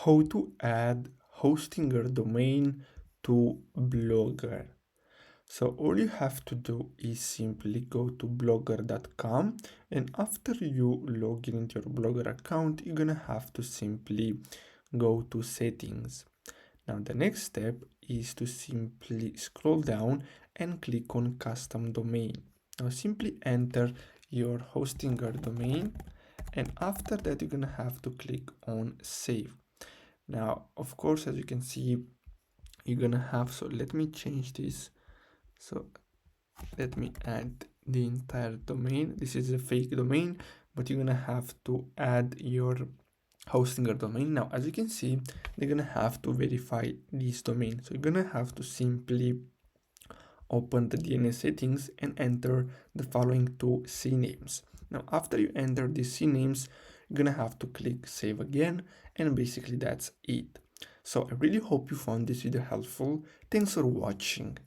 how to add Hostinger domain to Blogger. So all you have to do is simply go to blogger.com, and after you log in into your Blogger account, you're gonna have to simply go to settings. Now the next step is to simply scroll down and click on custom domain. Now simply enter your Hostinger domain, and after that you're gonna have to click on save. Now of course, as you can see, you're gonna have, so let me change this. So let me add the entire domain. This is a fake domain, but you're gonna have to add your Hostinger domain. Now as you can see, they're gonna have to verify this domain, so you're gonna have to simply open the DNS settings and enter the following two CNAMEs. Now after you enter these CNAMEs, you're gonna have to click save again, and basically that's it. So I really hope you found this video helpful. Thanks for watching.